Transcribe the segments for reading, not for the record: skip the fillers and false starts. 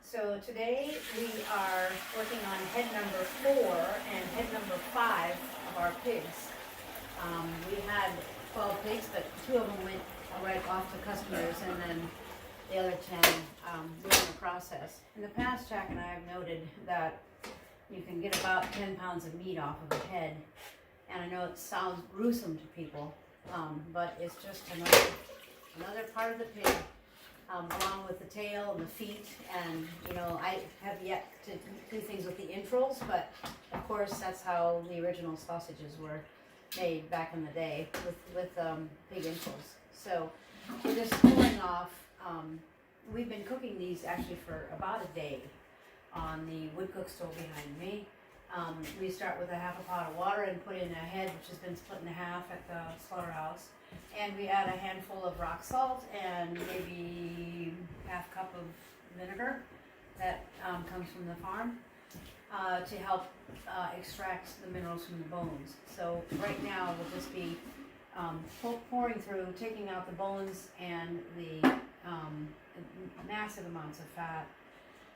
So today we are working on head number 4 and head number 5 of our pigs. We had 12 pigs, but 2 of them went right off to customers, and then the other 10 were in the process. In the past, Jack and I have noted that you can get about 10 pounds of meat off of a head, and I know it sounds gruesome to people, but it's just another part of the pig. Along with the tail and the feet, and I have yet to do things with the entrails, but of course that's how the original sausages were made back in the day, with pig entrails. So we're just pulling off. We've been cooking these actually for about a day on the wood cook stove behind me. We start with a half a pot of water and put in a head which has been split in half at the slaughterhouse. And we add a handful of rock salt and maybe half cup of vinegar that comes from the farm to help extract the minerals from the bones. So right now we'll just be pouring through, taking out the bones and the massive amounts of fat,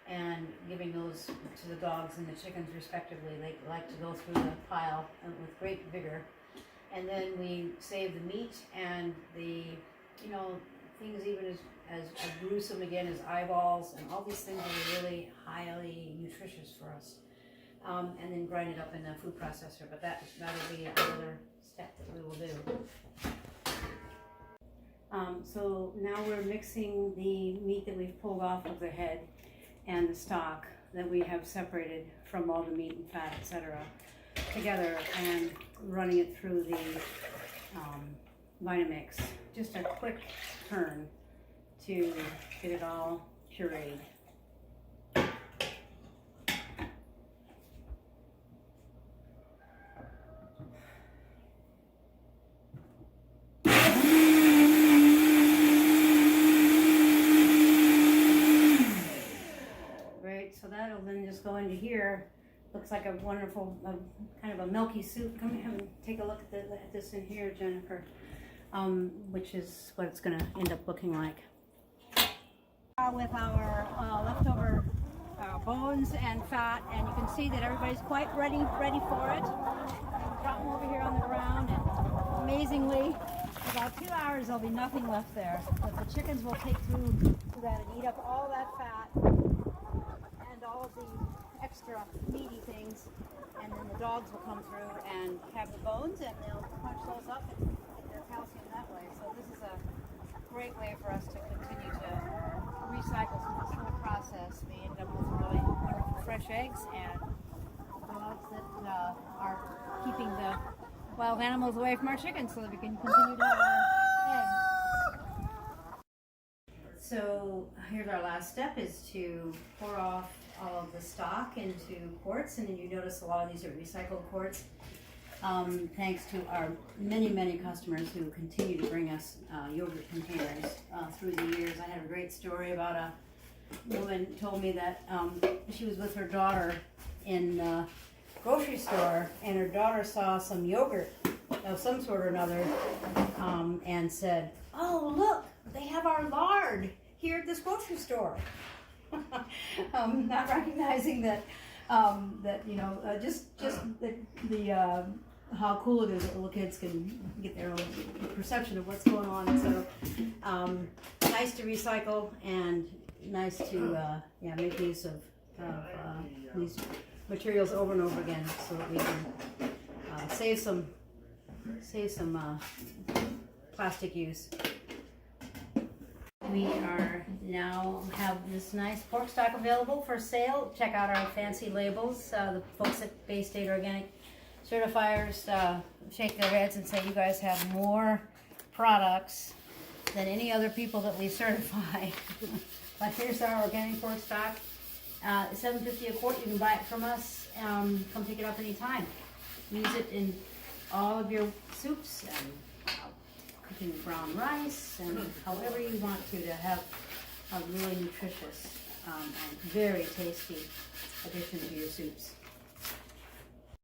and giving those to the dogs and the chickens respectively. They like to go through the pile with great vigor. And then we save the meat and the, things even as gruesome again as eyeballs, and all these things are really highly nutritious for us. And then grind it up in a food processor, but that'll be another step that we will do. So now we're mixing the meat that we've pulled off of the head and the stock that we have separated from all the meat and fat, etc., together, and running it through the Vitamix. Just a quick turn to get it all pureed. Great, so that'll then just go into here. Looks like a wonderful, kind of a milky soup. Come here and take a look at this in here, Jennifer, which is what it's going to end up looking like. With our leftover bones and fat, and you can see that everybody's quite ready for it. Drop them over here on the ground, and amazingly, in about 2 hours there'll be nothing left there. But the chickens will take through that and eat up all that fat and all of the extra meaty things, and then the dogs will come through and have the bones, and they'll crunch those up and get their calcium that way. So this is a great way for us to continue to recycle through this whole process. We end up with really wonderful fresh eggs and dogs that are keeping the wild animals away from our chickens, so that we can continue to have our eggs. So here's our last step, is to pour off all of the stock into quarts, and then you notice a lot of these are recycled quarts, thanks to our many customers who continue to bring us yogurt containers through the years. I had a great story about a woman told me that she was with her daughter in a grocery store, and her daughter saw some yogurt of some sort or another, and said, "Oh, look, they have our lard here at this grocery store." Not recognizing that just the how cool it is that little kids can get their own perception of what's going on. So nice to recycle, and nice to make use of these materials over and over again, so that we can save some plastic use. We are now have this nice pork stock available for sale. Check out our fancy labels. The folks at Bay State Organic Certifiers shake their heads and say you guys have more products than any other people that we certify. But here's our organic pork stock. $7.50 a quart. You can buy it from us. Come pick it up anytime. Use it in all of your soups and cooking brown rice, and however you want to have a really nutritious and very tasty addition to your soups.